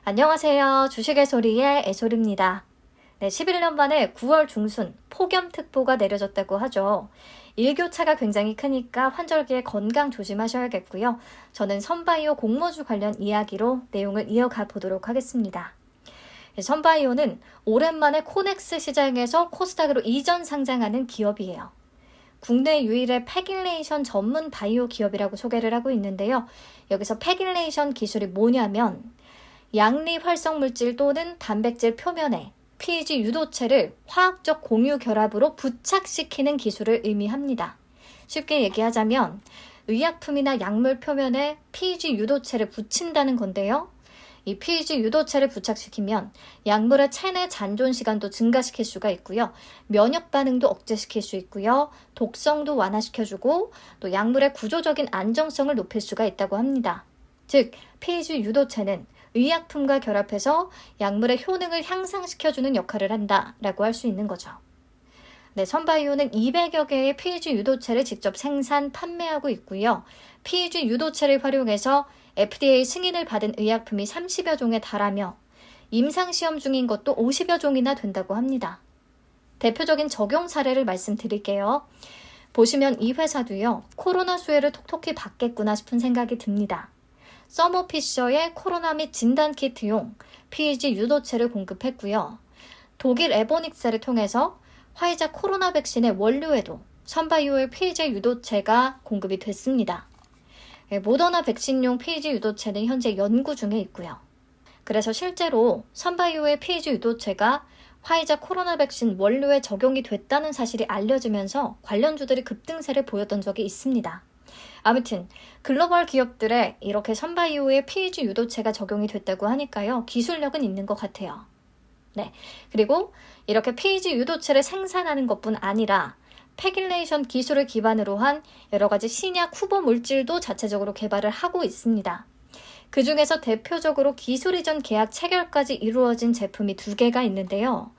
안녕하세요. 주식의 소리의 애솔입니다. 네, 11년 만에 9월 중순 폭염특보가 내려졌다고 하죠. 일교차가 굉장히 크니까 환절기에 건강 조심하셔야겠고요. 저는 선바이오 공모주 관련 이야기로 내용을 이어가 보도록 하겠습니다. 선바이오는 오랜만에 코넥스 시장에서 코스닥으로 이전 상장하는 기업이에요. 국내 유일의 패길레이션 전문 바이오 기업이라고 소개를 하고 있는데요. 여기서 패길레이션 기술이 뭐냐면 양리 활성 물질 또는 단백질 표면에 PEG 유도체를 화학적 공유 결합으로 부착시키는 기술을 의미합니다. 쉽게 얘기하자면 의약품이나 약물 표면에 PEG 유도체를 붙인다는 건데요. 이 PEG 유도체를 부착시키면 약물의 체내 잔존 시간도 증가시킬 수가 있고요. 면역 반응도 억제시킬 수 있고요. 독성도 완화시켜주고 또 약물의 구조적인 안정성을 높일 수가 있다고 합니다. 즉, PEG 유도체는 의약품과 결합해서 약물의 효능을 향상시켜주는 역할을 한다라고 할 수 있는 거죠. 네, 선바이오는 200여 개의 PEG 유도체를 직접 생산, 판매하고 있고요. PEG 유도체를 활용해서 FDA 승인을 받은 의약품이 30여 종에 달하며 임상시험 중인 것도 50여 종이나 된다고 합니다. 대표적인 적용 사례를 말씀드릴게요. 보시면 이 회사도요, 코로나 수혜를 톡톡히 받겠구나 싶은 생각이 듭니다. 서머피셔의 코로나 및 진단키트용 PEG 유도체를 공급했고요. 독일 에보닉스를 통해서 화이자 코로나 백신의 원료에도 선바이오의 PEG 유도체가 공급이 됐습니다. 모더나 백신용 PEG 유도체는 현재 연구 중에 있고요. 그래서 실제로 선바이오의 PEG 유도체가 화이자 코로나 백신 원료에 적용이 됐다는 사실이 알려지면서 관련주들이 급등세를 보였던 적이 있습니다. 아무튼 글로벌 기업들에 이렇게 선바이오의 PEG 유도체가 적용이 됐다고 하니까요. 기술력은 있는 것 같아요. 네, 그리고 이렇게 PEG 유도체를 생산하는 것뿐 아니라 패길레이션 기술을 기반으로 한 여러 가지 신약 후보 물질도 자체적으로 개발을 하고 있습니다. 그 중에서 대표적으로 기술 이전 계약 체결까지 이루어진 제품이 2개가 있는데요.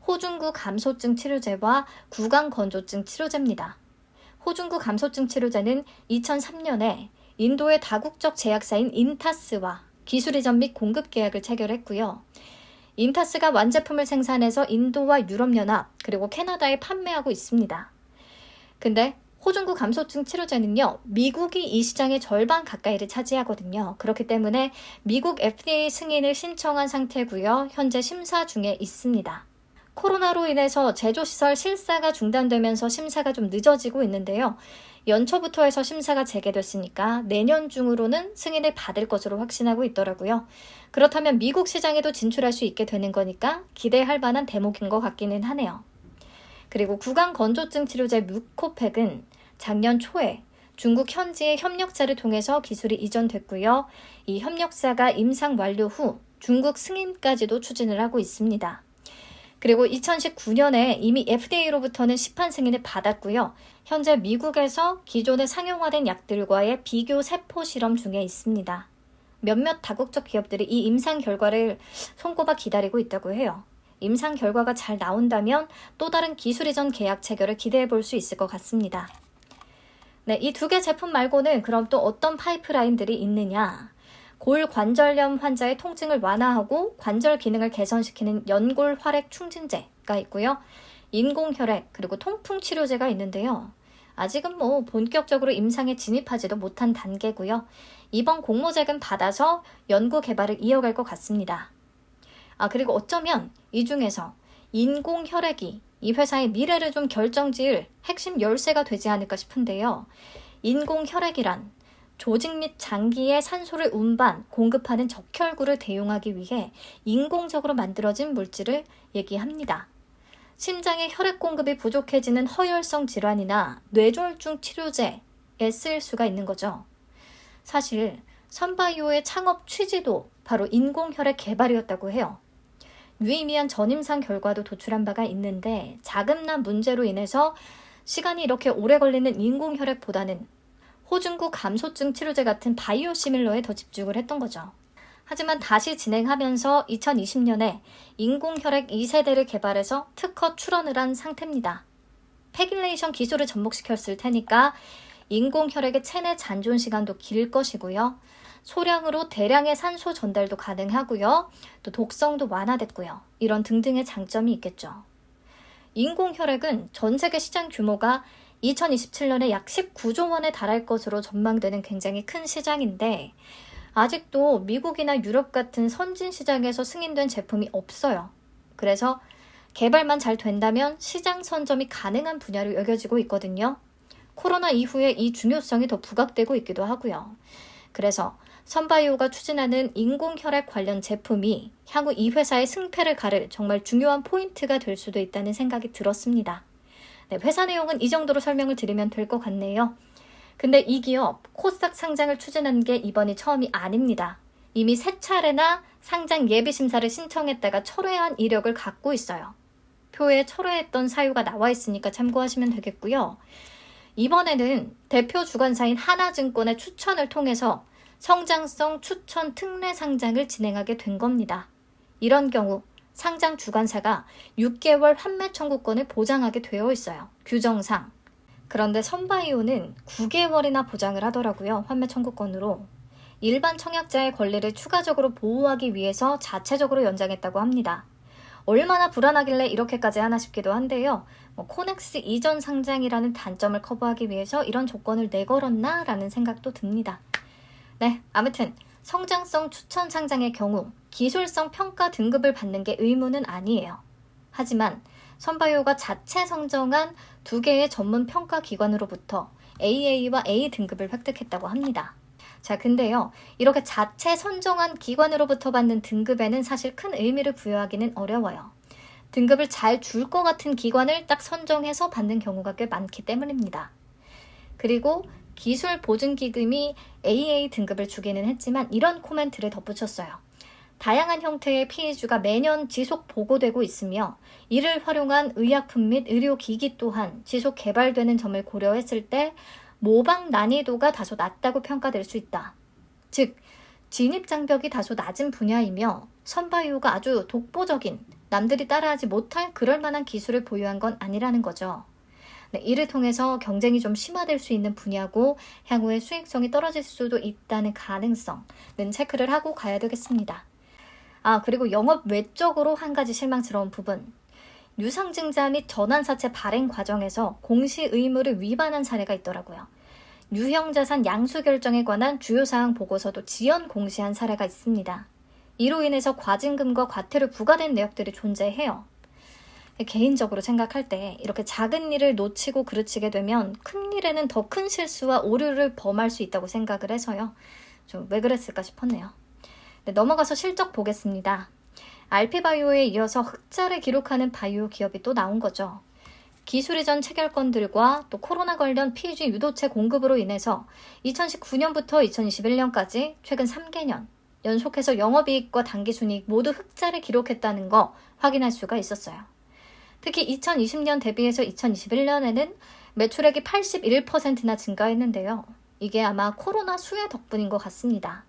호중구 감소증 치료제와 구강 건조증 치료제입니다. 호중구 감소증 치료제는 2003년에 인도의 다국적 제약사인 인타스와 기술 이전 및 공급 계약을 체결했고요. 인타스가 완제품을 생산해서 인도와 유럽연합 그리고 캐나다에 판매하고 있습니다. 근데 호중구 감소증 치료제는요, 미국이 이 시장의 절반 가까이를 차지하거든요. 그렇기 때문에 미국 FDA 승인을 신청한 상태고요. 현재 심사 중에 있습니다. 코로나로 인해서 제조시설 실사가 중단되면서 심사가 좀 늦어지고 있는데요. 연초부터 해서 심사가 재개됐으니까 내년 중으로는 승인을 받을 것으로 확신하고 있더라고요. 그렇다면 미국 시장에도 진출할 수 있게 되는 거니까 기대할 만한 대목인 것 같기는 하네요. 그리고 구강 건조증 치료제 뮤코팩은 작년 초에 중국 현지의 협력사를 통해서 기술이 이전됐고요. 이 협력사가 임상 완료 후 중국 승인까지도 추진을 하고 있습니다. 그리고 2019년에 이미 FDA로부터는 시판 승인을 받았고요. 현재 미국에서 기존에 상용화된 약들과의 비교 세포 실험 중에 있습니다. 몇몇 다국적 기업들이 이 임상 결과를 손꼽아 기다리고 있다고 해요. 임상 결과가 잘 나온다면 또 다른 기술 이전 계약 체결을 기대해 볼 수 있을 것 같습니다. 네, 이 2개 제품 말고는 그럼 또 어떤 파이프라인들이 있느냐? 골관절염 환자의 통증을 완화하고 관절 기능을 개선시키는 연골 활액 충진제가 있고요. 인공혈액 그리고 통풍 치료제가 있는데요. 아직은 본격적으로 임상에 진입하지도 못한 단계고요. 이번 공모자금 받아서 연구 개발을 이어갈 것 같습니다. 그리고 어쩌면 이 중에서 인공혈액이 이 회사의 미래를 좀 결정지을 핵심 열쇠가 되지 않을까 싶은데요. 인공혈액이란 조직 및 장기에 산소를 운반, 공급하는 적혈구를 대용하기 위해 인공적으로 만들어진 물질을 얘기합니다. 심장의 혈액 공급이 부족해지는 허혈성 질환이나 뇌졸중 치료제에 쓰일 수가 있는 거죠. 사실 선바이오의 창업 취지도 바로 인공혈액 개발이었다고 해요. 유의미한 전임상 결과도 도출한 바가 있는데 자금난 문제로 인해서 시간이 이렇게 오래 걸리는 인공혈액보다는 호중구 감소증 치료제 같은 바이오시밀러에 더 집중을 했던 거죠. 하지만 다시 진행하면서 2020년에 인공혈액 2세대를 개발해서 특허 출원을 한 상태입니다. 패길레이션 기술을 접목시켰을 테니까 인공혈액의 체내 잔존 시간도 길 것이고요. 소량으로 대량의 산소 전달도 가능하고요. 또 독성도 완화됐고요. 이런 등등의 장점이 있겠죠. 인공혈액은 전 세계 시장 규모가 2027년에 약 19조 원에 달할 것으로 전망되는 굉장히 큰 시장인데 아직도 미국이나 유럽 같은 선진 시장에서 승인된 제품이 없어요. 그래서 개발만 잘 된다면 시장 선점이 가능한 분야로 여겨지고 있거든요. 코로나 이후에 이 중요성이 더 부각되고 있기도 하고요. 그래서 선바이오가 추진하는 인공혈액 관련 제품이 향후 이 회사의 승패를 가를 정말 중요한 포인트가 될 수도 있다는 생각이 들었습니다. 네, 회사 내용은 이 정도로 설명을 드리면 될 것 같네요. 근데 이 기업 코스닥 상장을 추진한 게 이번이 처음이 아닙니다. 이미 3차례나 상장 예비 심사를 신청했다가 철회한 이력을 갖고 있어요. 표에 철회했던 사유가 나와 있으니까 참고하시면 되겠고요. 이번에는 대표 주관사인 하나증권의 추천을 통해서 성장성 추천 특례 상장을 진행하게 된 겁니다. 이런 경우 상장 주관사가 6개월 환매 청구권을 보장하게 되어 있어요. 규정상. 그런데 선바이오는 9개월이나 보장을 하더라고요. 환매 청구권으로. 일반 청약자의 권리를 추가적으로 보호하기 위해서 자체적으로 연장했다고 합니다. 얼마나 불안하길래 이렇게까지 하나 싶기도 한데요. 코넥스 이전 상장이라는 단점을 커버하기 위해서 이런 조건을 내걸었나? 라는 생각도 듭니다. 네, 아무튼 성장성 추천 상장의 경우 기술성 평가 등급을 받는 게 의무는 아니에요. 하지만 선바이오가 자체 선정한 2개의 전문 평가 기관으로부터 AA와 A 등급을 획득했다고 합니다. 자, 근데요, 이렇게 자체 선정한 기관으로부터 받는 등급에는 사실 큰 의미를 부여하기는 어려워요. 등급을 잘 줄 것 같은 기관을 딱 선정해서 받는 경우가 꽤 많기 때문입니다. 그리고 기술 보증기금이 AA 등급을 주기는 했지만 이런 코멘트를 덧붙였어요. 다양한 형태의 피해주가 매년 지속 보고되고 있으며 이를 활용한 의약품 및 의료기기 또한 지속 개발되는 점을 고려했을 때 모방 난이도가 다소 낮다고 평가될 수 있다. 즉, 진입장벽이 다소 낮은 분야이며 선바이오가 아주 독보적인 남들이 따라하지 못할 그럴 만한 기술을 보유한 건 아니라는 거죠. 네, 이를 통해서 경쟁이 좀 심화될 수 있는 분야고 향후에 수익성이 떨어질 수도 있다는 가능성은 체크를 하고 가야 되겠습니다. 그리고 영업 외적으로 한 가지 실망스러운 부분. 유상증자 및 전환사채 발행 과정에서 공시 의무를 위반한 사례가 있더라고요. 유형자산 양수 결정에 관한 주요사항 보고서도 지연 공시한 사례가 있습니다. 이로 인해서 과징금과 과태료 부과된 내역들이 존재해요. 개인적으로 생각할 때 이렇게 작은 일을 놓치고 그르치게 되면 큰 일에는 더 큰 실수와 오류를 범할 수 있다고 생각을 해서요. 좀 왜 그랬을까 싶었네요. 네, 넘어가서 실적 보겠습니다. 알피바이오에 이어서 흑자를 기록하는 바이오 기업이 또 나온 거죠. 기술 이전 체결권들과 또 코로나 관련 PG 유도체 공급으로 인해서 2019년부터 2021년까지 최근 3개년 연속해서 영업이익과 당기순이익 모두 흑자를 기록했다는 거 확인할 수가 있었어요. 특히 2020년 대비해서 2021년에는 매출액이 81%나 증가했는데요. 이게 아마 코로나 수혜 덕분인 것 같습니다.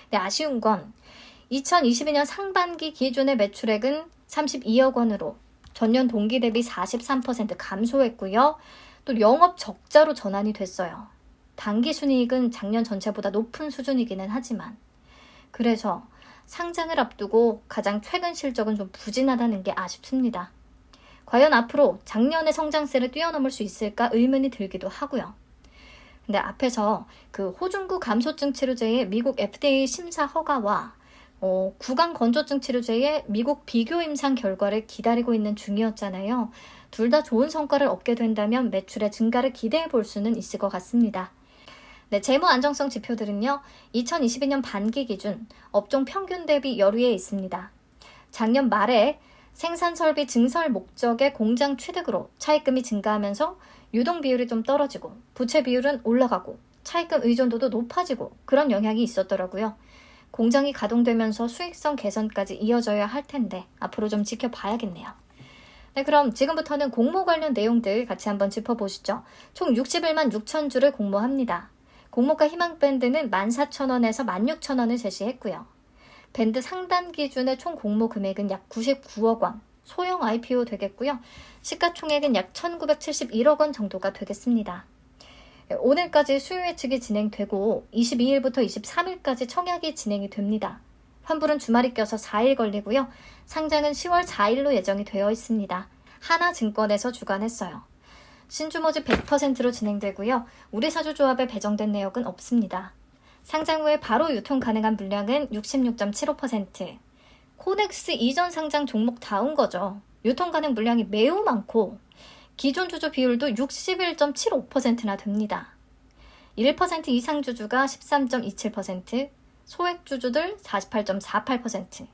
근데 아쉬운 건 2022년 상반기 기준의 매출액은 32억 원으로 전년 동기 대비 43% 감소했고요. 또 영업 적자로 전환이 됐어요. 당기순이익은 작년 전체보다 높은 수준이기는 하지만 그래서 상장을 앞두고 가장 최근 실적은 좀 부진하다는 게 아쉽습니다. 과연 앞으로 작년의 성장세를 뛰어넘을 수 있을까 의문이 들기도 하고요. 근데 앞에서 그 호중구 감소증 치료제의 미국 FDA 심사 허가와 구강 건조증 치료제의 미국 비교 임상 결과를 기다리고 있는 중이었잖아요. 둘 다 좋은 성과를 얻게 된다면 매출의 증가를 기대해 볼 수는 있을 것 같습니다. 네, 재무 안정성 지표들은요. 2022년 반기 기준 업종 평균 대비 열위에 있습니다. 작년 말에 생산 설비 증설 목적의 공장 취득으로 차입금이 증가하면서 유동 비율이 좀 떨어지고 부채 비율은 올라가고 차입금 의존도도 높아지고 그런 영향이 있었더라고요. 공장이 가동되면서 수익성 개선까지 이어져야 할 텐데 앞으로 좀 지켜봐야겠네요. 네, 그럼 지금부터는 공모 관련 내용들 같이 한번 짚어보시죠. 총 61만 6천 주를 공모합니다. 공모가 희망 밴드는 14,000원에서 16,000원을 제시했고요. 밴드 상단 기준의 총 공모 금액은 약 99억 원, 소형 IPO 되겠고요. 시가총액은 약 1,971억 원 정도가 되겠습니다. 오늘까지 수요 예측이 진행되고 22일부터 23일까지 청약이 진행이 됩니다. 환불은 주말이 껴서 4일 걸리고요. 상장은 10월 4일로 예정이 되어 있습니다. 하나증권에서 주관했어요. 신주 모집 100%로 진행되고요. 우리사주조합에 배정된 내역은 없습니다. 상장 후에 바로 유통 가능한 물량은 66.75%. 코넥스 이전 상장 종목다운 거죠. 유통 가능 물량이 매우 많고 기존 주주 비율도 61.75%나 됩니다. 1% 이상 주주가 13.27%, 소액 주주들 48.48%.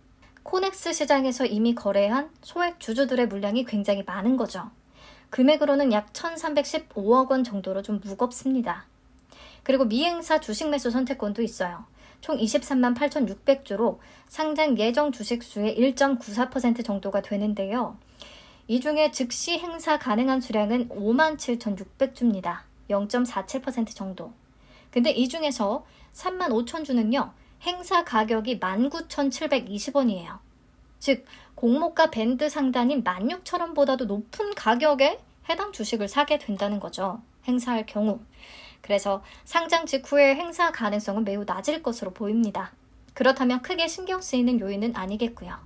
코넥스 시장에서 이미 거래한 소액 주주들의 물량이 굉장히 많은 거죠. 금액으로는 약 1,315억 원 정도로 좀 무겁습니다. 그리고 미행사 주식 매수 선택권도 있어요. 총 23만 8,600주로 상장 예정 주식 수의 1.94% 정도가 되는데요. 이 중에 즉시 행사 가능한 수량은 5만 7,600주입니다. 0.47% 정도. 근데 이 중에서 3만 5천 주는요. 행사 가격이 19,720원이에요. 즉 공모가 밴드 상단인 16,000원보다도 높은 가격에 해당 주식을 사게 된다는 거죠. 행사할 경우. 그래서 상장 직후의 행사 가능성은 매우 낮을 것으로 보입니다. 그렇다면 크게 신경 쓰이는 요인은 아니겠고요.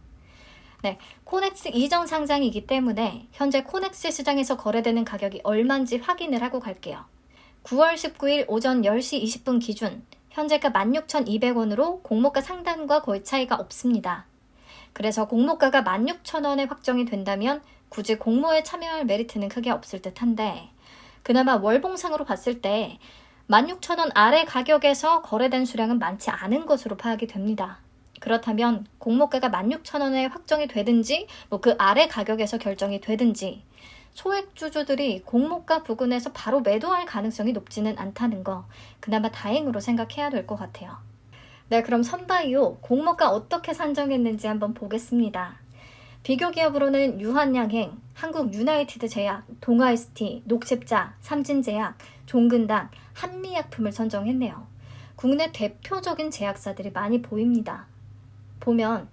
네, 코넥스 이전 상장이기 때문에 현재 코넥스 시장에서 거래되는 가격이 얼마인지 확인을 하고 갈게요. 9월 19일 오전 10시 20분 기준 현재가 16,200원으로 공모가 상단과 거의 차이가 없습니다. 그래서 공모가가 16,000원에 확정이 된다면 굳이 공모에 참여할 메리트는 크게 없을 듯한데 그나마 월봉상으로 봤을 때 16,000원 아래 가격에서 거래된 수량은 많지 않은 것으로 파악이 됩니다. 그렇다면 공모가가 16,000원에 확정이 되든지 그 아래 가격에서 결정이 되든지 소액 주주들이 공모가 부근에서 바로 매도할 가능성이 높지는 않다는 거 그나마 다행으로 생각해야 될 것 같아요. 네, 그럼 선바이오 공모가 어떻게 산정했는지 한번 보겠습니다. 비교 기업으로는 유한양행, 한국유나이티드제약, 동아ST, 녹십자, 삼진제약, 종근당, 한미약품을 선정했네요. 국내 대표적인 제약사들이 많이 보입니다. 보면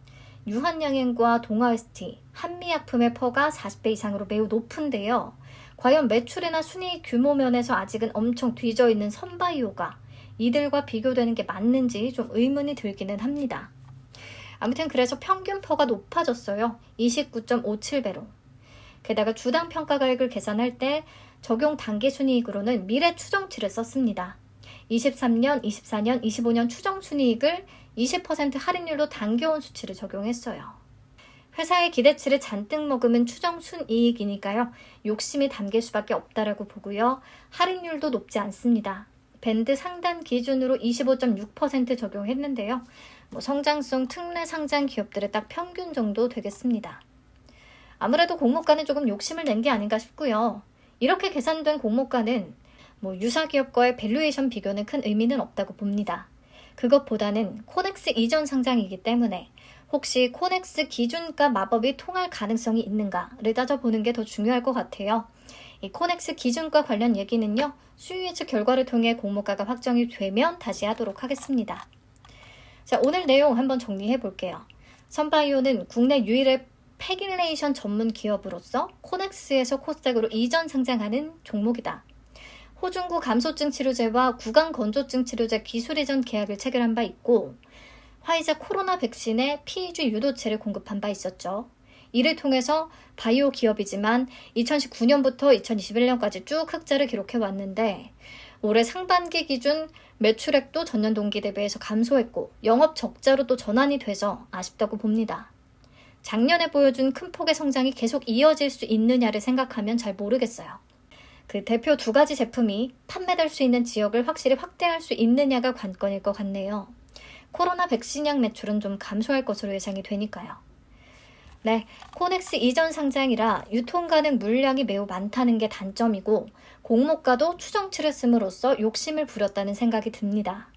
유한양행과 동아ST, 한미약품의 퍼가 40배 이상으로 매우 높은데요. 과연 매출이나 순이익 규모 면에서 아직은 엄청 뒤져 있는 선바이오가 이들과 비교되는 게 맞는지 좀 의문이 들기는 합니다. 아무튼 그래서 평균 퍼가 높아졌어요. 29.57배로. 게다가 주당 평가가액을 계산할 때 적용 단기순이익으로는 미래 추정치를 썼습니다. 23년, 24년, 25년 추정순이익을 20% 할인율로 당겨온 수치를 적용했어요. 회사의 기대치를 잔뜩 먹으면 추정순이익이니까요. 욕심이 담길 수밖에 없다라고 보고요. 할인율도 높지 않습니다. 밴드 상단 기준으로 25.6% 적용했는데요. 성장성 특례 상장 기업들의 딱 평균 정도 되겠습니다. 아무래도 공모가는 조금 욕심을 낸 게 아닌가 싶고요. 이렇게 계산된 공모가는 유사 기업과의 밸류에이션 비교는 큰 의미는 없다고 봅니다. 그것보다는 코넥스 이전 상장이기 때문에 혹시 코넥스 기준가 마법이 통할 가능성이 있는가를 따져보는 게 더 중요할 것 같아요. 이 코넥스 기준가 관련 얘기는요. 수요 예측 결과를 통해 공모가가 확정이 되면 다시 하도록 하겠습니다. 자, 오늘 내용 한번 정리해 볼게요. 선바이오는 국내 유일의 패길레이션 전문 기업으로서 코넥스에서 코스닥으로 이전 상장하는 종목이다. 호중구 감소증 치료제와 구강 건조증 치료제 기술 이전 계약을 체결한 바 있고 화이자 코로나 백신의 PEG 유도체를 공급한 바 있었죠. 이를 통해서 바이오 기업이지만 2019년부터 2021년까지 쭉 흑자를 기록해 왔는데 올해 상반기 기준 매출액도 전년 동기 대비해서 감소했고 영업 적자로 또 전환이 돼서 아쉽다고 봅니다. 작년에 보여준 큰 폭의 성장이 계속 이어질 수 있느냐를 생각하면 잘 모르겠어요. 그 대표 2가지 제품이 판매될 수 있는 지역을 확실히 확대할 수 있느냐가 관건일 것 같네요. 코로나 백신약 매출은 좀 감소할 것으로 예상이 되니까요. 네, 코넥스 이전 상장이라 유통 가능 물량이 매우 많다는 게 단점이고 공모가도 추정치를 씀으로써 욕심을 부렸다는 생각이 듭니다.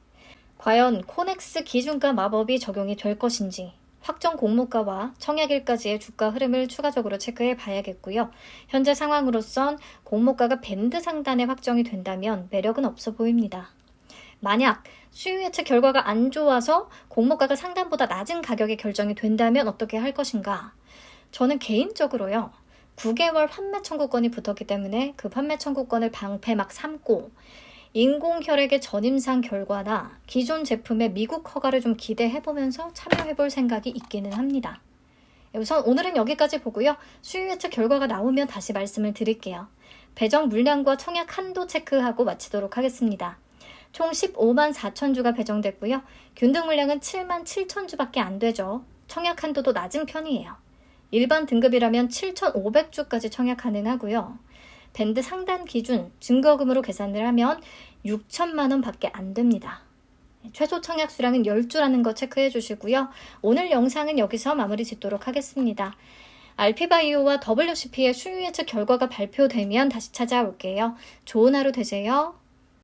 과연 코넥스 기준가 마법이 적용이 될 것인지 확정 공모가와 청약일까지의 주가 흐름을 추가적으로 체크해 봐야겠고요. 현재 상황으로선 공모가가 밴드 상단에 확정이 된다면 매력은 없어 보입니다. 만약 수요 예측 결과가 안 좋아서 공모가가 상단보다 낮은 가격에 결정이 된다면 어떻게 할 것인가? 저는 개인적으로요. 9개월 판매 청구권이 붙었기 때문에 그 판매 청구권을 방패 막 삼고 인공혈액의 전임상 결과나 기존 제품의 미국 허가를 좀 기대해보면서 참여해볼 생각이 있기는 합니다. 우선 오늘은 여기까지 보고요. 수요 예측 결과가 나오면 다시 말씀을 드릴게요. 배정 물량과 청약 한도 체크하고 마치도록 하겠습니다. 총 15만 4천 주가 배정됐고요. 균등 물량은 7만 7천 주밖에 안 되죠. 청약 한도도 낮은 편이에요. 일반 등급이라면 7,500주까지 청약 가능하고요. 밴드 상단 기준 증거금으로 계산을 하면 6천만 원 밖에 안 됩니다. 최소 청약 수량은 10주라는 거 체크해 주시고요. 오늘 영상은 여기서 마무리 짓도록 하겠습니다. RP바이오와 WCP의 수요 예측 결과가 발표되면 다시 찾아올게요. 좋은 하루 되세요.